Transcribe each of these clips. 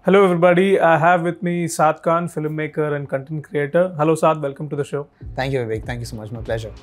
Hello, everybody. I have with me Saad Khan, filmmaker and content creator. Hello, Saad. Welcome to the show. Thank you, Vivek. Thank you so much. My pleasure.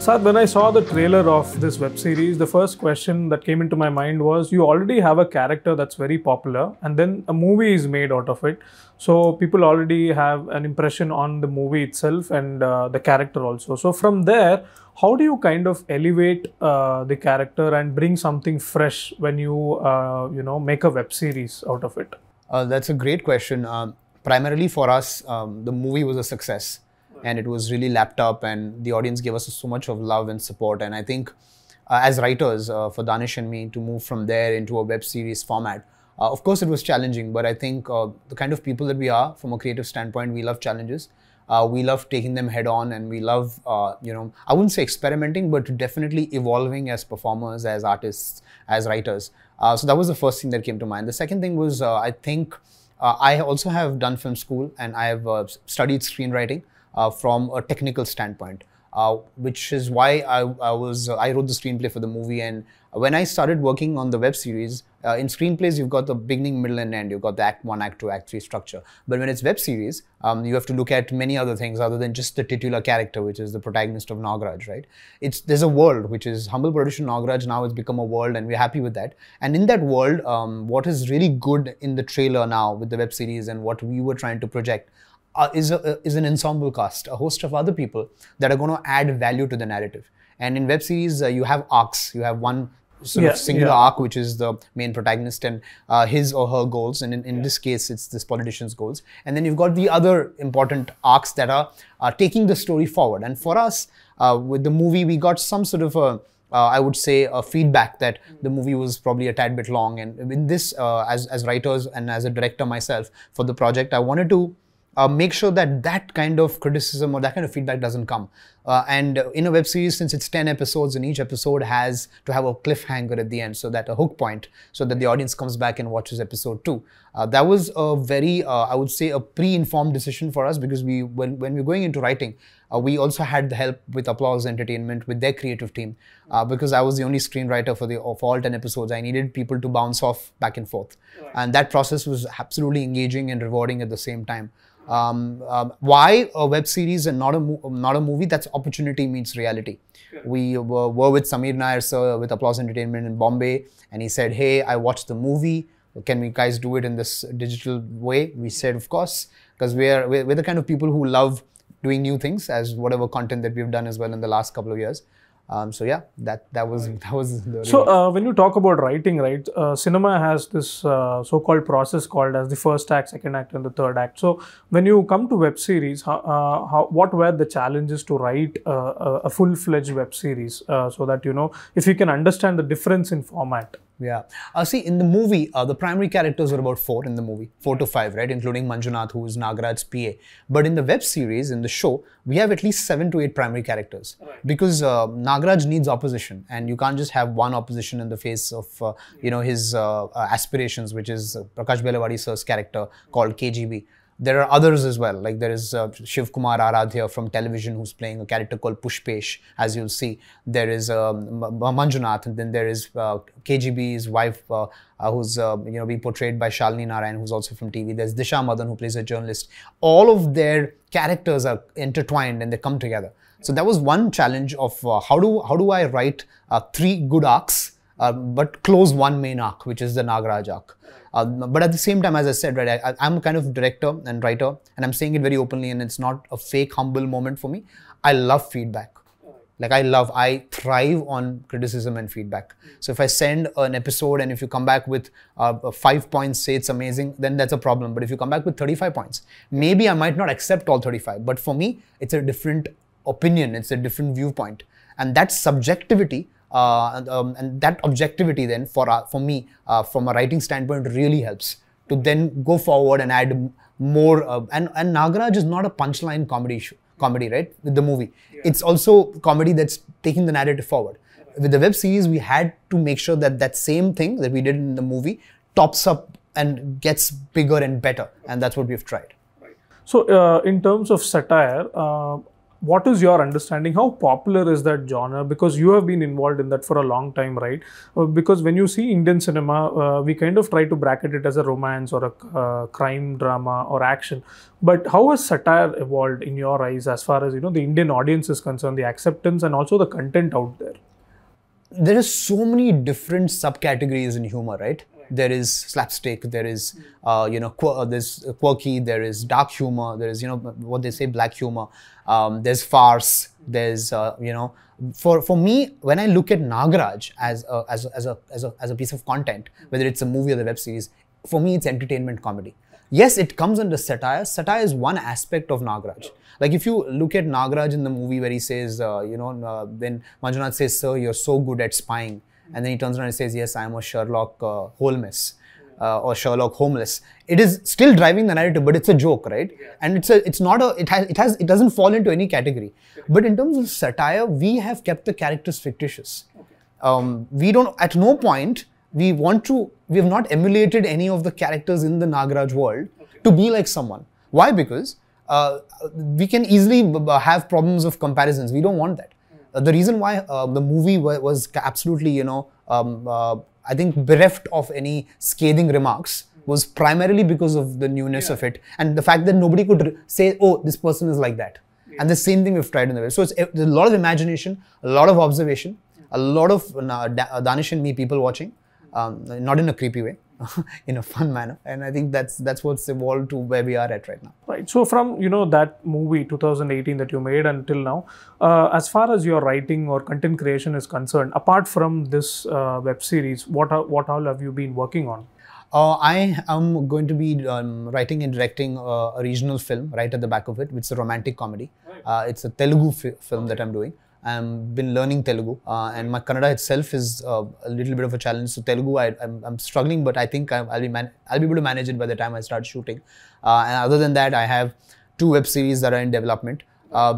Saad, when I saw the trailer of this web series, the first question that came into my mind was you already have a character that's very popular, and then a movie is made out of it. So people already have an impression on the movie itself and the character also. So from there, how do you kind of elevate the character and bring something fresh when you make a web series out of it? That's a great question. Primarily for us, the movie was a success. And it was really lapped up, and the audience gave us so much of love and support. And I think as writers, for Danish and me to move from there into a web series format, of course it was challenging, but I think the kind of people that we are from a creative standpoint, we love challenges. We love taking them head on, and we love, I wouldn't say experimenting, but definitely evolving as performers, as artists, as writers. So that was the first thing that came to mind. The second thing was, I think I also have done film school, and I have studied screenwriting. From a technical standpoint, which is why I wrote the screenplay for the movie. And when I started working on the web series, in screenplays you've got the beginning, middle, and end. You've got the Act 1, Act 2, Act 3 structure. But when it's web series, you have to look at many other things other than just the titular character, which is the protagonist of Nagraj, right? There's a world, which is Humble Production Nagraj. Now it's become a world, and we're happy with that. And in that world, what is really good in the trailer now with the web series and what we were trying to project is an ensemble cast, a host of other people that are going to add value to the narrative. And in web series, you have arcs. You have one sort of singular arc, which is the main protagonist and his or her goals. And in this case, it's this politician's goals. And then you've got the other important arcs that are taking the story forward. And for us, with the movie, we got some sort of I would say a feedback that the movie was probably a tad bit long. And in this, as writers and as a director myself for the project, I wanted to make sure that kind of criticism or that kind of feedback doesn't come. And in a web series, since it's 10 episodes and each episode has to have a cliffhanger at the end, so that a hook point, so that the audience comes back and watches episode 2. That was a very, I would say, a pre-informed decision for us, because when we were going into writing, we also had the help with Applause Entertainment, with their creative team, because I was the only screenwriter for all 10 episodes. I needed people to bounce off back and forth. Right. And that process was absolutely engaging and rewarding at the same time. Why a web series and not a movie? That's opportunity meets reality. Sure. We were with Samir Nair sir with Applause Entertainment in Bombay, and he said, "Hey, I watched the movie. Can we guys do it in this digital way?" We said, "Of course," because we're the kind of people who love doing new things, as whatever content that we've done as well in the last couple of years. So yeah, that was the so when you talk about writing, right, cinema has this so-called process called as the first act, second act, and the third act. So when you come to web series, what were the challenges to write a full-fledged web series, so that if you can understand the difference in format? Yeah. See, in the movie, the primary characters were about 4 in the movie, 4 to 5, right? Including Manjunath, who is Nagraj's PA. But in the web series, in the show, we have at least 7 to 8 primary characters. Right. Because Nagraj needs opposition, and you can't just have one opposition in the face of, his aspirations, which is Prakash Belawadi sir's character called KGB. There are others as well, like there is Shiv Kumar Aradhya from television, who's playing a character called Pushpesh, as you'll see. There is Manjunath, and then there is KGB's wife, who's being portrayed by Shalini Narayan, who's also from TV. There's Disha Madan, who plays a journalist. All of their characters are intertwined and they come together. So that was one challenge of how do I write 3 good arcs, but close one main arc, which is the Nagraj arc. But at the same time, as I said, right, I'm a kind of director and writer, and I'm saying it very openly, and it's not a fake, humble moment for me. I love feedback. Like I thrive on criticism and feedback. So if I send an episode and if you come back with 5 points, say it's amazing, then that's a problem. But if you come back with 35 points, maybe I might not accept all 35. But for me, it's a different opinion. It's a different viewpoint. And that subjectivity and that objectivity then for me, from a writing standpoint, really helps to then go forward and add more. And Nagraj is not a punchline comedy, right, with the movie. Yeah. It's also comedy that's taking the narrative forward. with the web series, we had to make sure that that same thing that we did in the movie tops up and gets bigger and better. And that's what we've tried. So, in terms of satire, what is your understanding? How popular is that genre? Because you have been involved in that for a long time, right? Because when you see Indian cinema, we kind of try to bracket it as a romance or a crime drama or action. But how has satire evolved in your eyes as far as, you know, the Indian audience is concerned, the acceptance and also the content out there? There is so many different subcategories in humor, right? There is slapstick, there is, there's quirky, there is dark humor, there is, what they say, black humor, there's farce, there's, for me, when I look at Nagaraj as a piece of content, whether it's a movie or the web series, for me, it's entertainment comedy. Yes, it comes under satire. Satire is one aspect of Nagaraj. Like if you look at Nagaraj in the movie where he says, when Manjunath says, "Sir, you're so good at spying," and then he turns around and says, "Yes, I am a Sherlock Holmes or Sherlock Homeless." It is still driving the narrative, but it's a joke, right? Yeah. And it doesn't fall into any category. Okay. But in terms of satire, we have kept the characters fictitious. Okay. We don't, at no point, we have not emulated any of the characters in the Nagaraj world to be like someone. Why? Because we can easily have problems of comparisons. We don't want that. The reason why the movie was absolutely, I think bereft of any scathing remarks was primarily because of the newness of it and the fact that nobody could say, "Oh, this person is like that." And the same thing we've tried in the way. So there's a lot of imagination, a lot of observation, a lot of Danish and me people watching, not in a creepy way. In a fun manner, and I think that's what's evolved to where we are at right now. Right. So from that movie 2018 that you made until now, as far as your writing or content creation is concerned, apart from this web series, what all have you been working on? I am going to be writing and directing a regional film right at the back of it, which is a romantic comedy. Right. It's a Telugu film that I'm doing. I've been learning Telugu and my Kannada itself is a little bit of a challenge. So Telugu, I'm struggling, but I think I'll be able to manage it by the time I start shooting. And other than that, I have 2 web series that are in development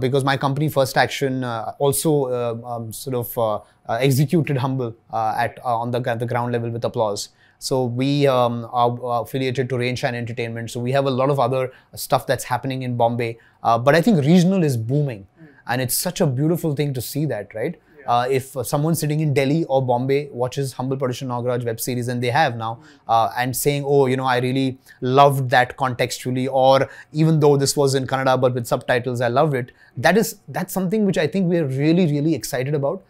because my company First Action also executed Humble on the ground level with applause. So we are affiliated to Rainshine Entertainment. So we have a lot of other stuff that's happening in Bombay. But I think regional is booming. And it's such a beautiful thing to see that, right? Yeah. If someone sitting in Delhi or Bombay watches Humble Production Nagaraj web series, and they have now, and saying, "Oh, I really loved that contextually," or even though this was in Kannada but with subtitles, I loved it. That's something which I think we're really, really excited about.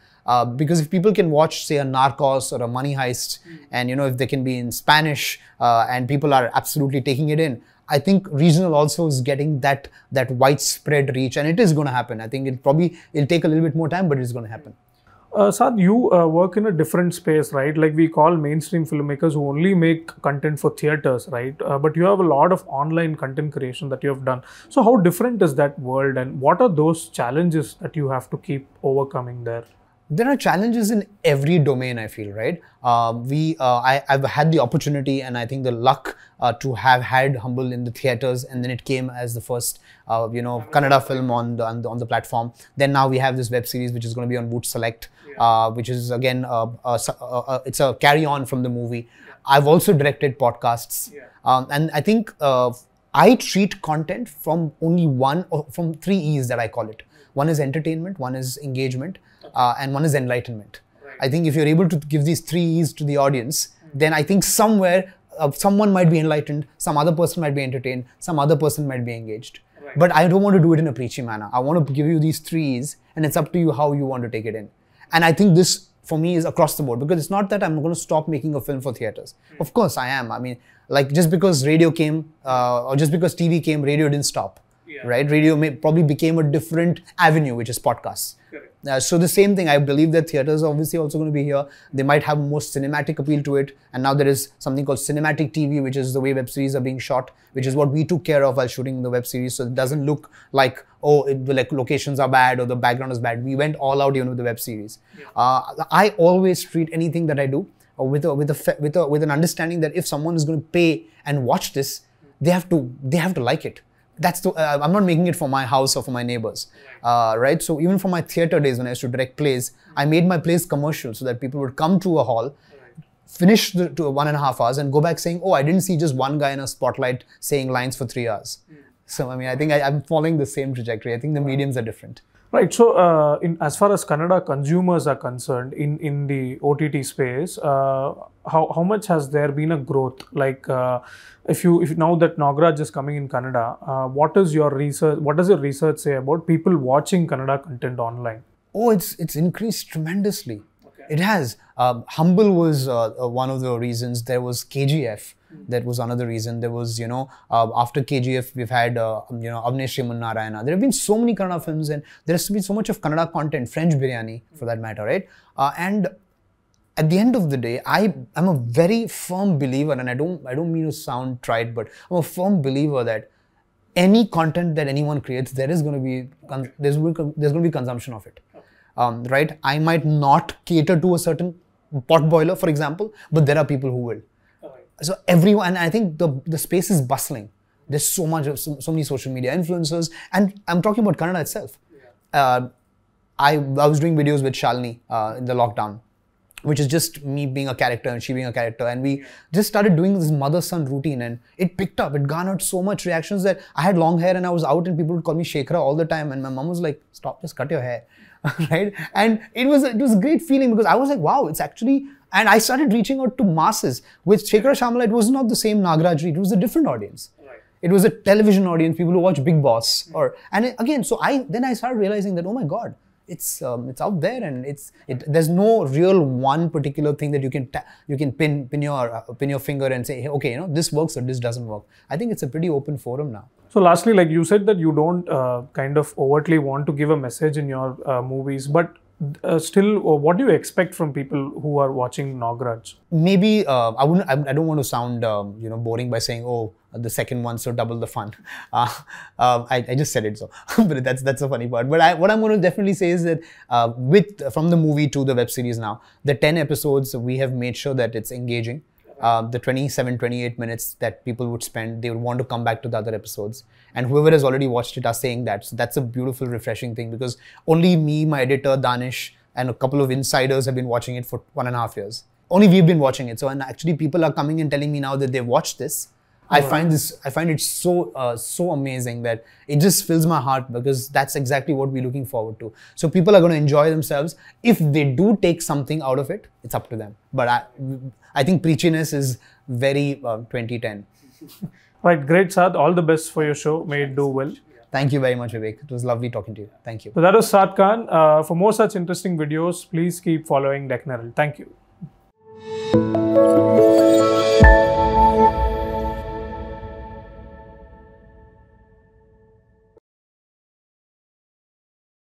Because if people can watch, say, a Narcos or a Money Heist, and if they can be in Spanish, and people are absolutely taking it in, I think regional also is getting that widespread reach, and it is going to happen. I think it'll take a little bit more time, but it's going to happen. Saad, you work in a different space, right? Like we call mainstream filmmakers who only make content for theaters, right? But you have a lot of online content creation that you have done. So how different is that world, and what are those challenges that you have to keep overcoming there? There are challenges in every domain, I feel, right? I've had the opportunity and I think the luck to have had Humble in the theaters, and then it came as the first, Kannada film on the platform. Then now we have this web series which is going to be on Voot Select, which is again, it's a carry on from the movie. I've also directed podcasts, and I think I treat content from from 3 E's that I call it. One is entertainment, one is engagement, and one is enlightenment. Right. I think if you're able to give these 3 E's to the audience, then I think somewhere someone might be enlightened, some other person might be entertained, some other person might be engaged. Right. But I don't want to do it in a preachy manner. I want to give you these 3 E's, and it's up to you how you want to take it in. And I think this, for me, is across the board, because it's not that I'm going to stop making a film for theaters. Of course I am. I mean, like just because radio came or just because TV came, radio didn't stop. Right? Radio probably became a different avenue, which is podcasts. So the same thing, I believe that theaters are obviously also going to be here. They might have more cinematic appeal to it. And now there is something called cinematic TV, which is the way web series are being shot, which is what we took care of while shooting the web series. So it doesn't look like, like locations are bad or the background is bad. We went all out with the web series. I always treat anything that I do with an understanding that if someone is going to pay and watch this, they have to like it. that's the, I'm not making it for my house or for my neighbors, right? So even for my theater days when I used to direct plays, I made my plays commercial so that people would come to a hall, finish the 1.5 hours and go back saying, oh, I didn't see just one guy in a spotlight saying lines for 3 hours. So, I mean, I think I'm following the same trajectory. I think the mediums are different. Right. So, as far as Kannada consumers are concerned in the OTT space, how much has there been a growth? Like, if now that Nagraj is coming in Kannada, what does your research say about people watching Kannada content online? Oh, it's increased tremendously. It has. Humble was one of the reasons. There was KGF. That was another reason. There was, after KGF, we've had, Avnesh Sriman Narayana. There have been so many Kannada films and there has been so much of Kannada content, French biryani for that matter, right? And at the end of the day, I'm a very firm believer, and I don't mean to sound trite, but I'm a firm believer that any content that anyone creates, there's going to be consumption of it. Right? I might not cater to a certain pot boiler, for example, but there are people who will. So everyone, and I think the space is bustling. There's so many social media influencers, and I'm talking about Kannada itself. I was doing videos with Shalini in the lockdown, which is just me being a character and she being a character, and we just started doing this mother-son routine, and it picked up. It garnered so much reactions that I had long hair and I was out and people would call me Shekhara all the time, and my mom was like, "Stop, just cut your hair." Right? And it was a great feeling because I was like, wow, it's actually, and I started reaching out to masses. With Shekhara Shamala, it was not the same Nagraj, it was a different audience. Right. It was a television audience, people who watch Big Boss. Then I started realizing that, oh my God, it's out there, and there's no real one particular thing that you can pin your finger and say, hey, okay, this works or this doesn't work. I think it's a pretty open forum now. So lastly, like you said that you don't kind of overtly want to give a message in your movies, but still, what do you expect from people who are watching Nagraj? Maybe I don't want to sound boring by saying, oh, the second one, so double the fun. I just said it, so but that's the funny part. But what I'm going to definitely say is that from the movie to the web series now, the 10 episodes, we have made sure that it's engaging. The 27-28 minutes that people would spend, they would want to come back to the other episodes, and whoever has already watched it are saying that. So that's a beautiful, refreshing thing, because only me, my editor Danish, and a couple of insiders have been watching it for 1.5 years. Only we've been watching it. So, and actually people are coming and telling me now that they've watched this. I find it so amazing that it just fills my heart, because that's exactly what we're looking forward to. So people are going to enjoy themselves. If they do take something out of it, it's up to them. But I think preachiness is very 2010. Right, great, Saad. All the best for your show. May it do well. Thank you very much, Vivek. It was lovely talking to you. Thank you. So that was Saad Khan. For more such interesting videos, please keep following Decnaral. Thank you.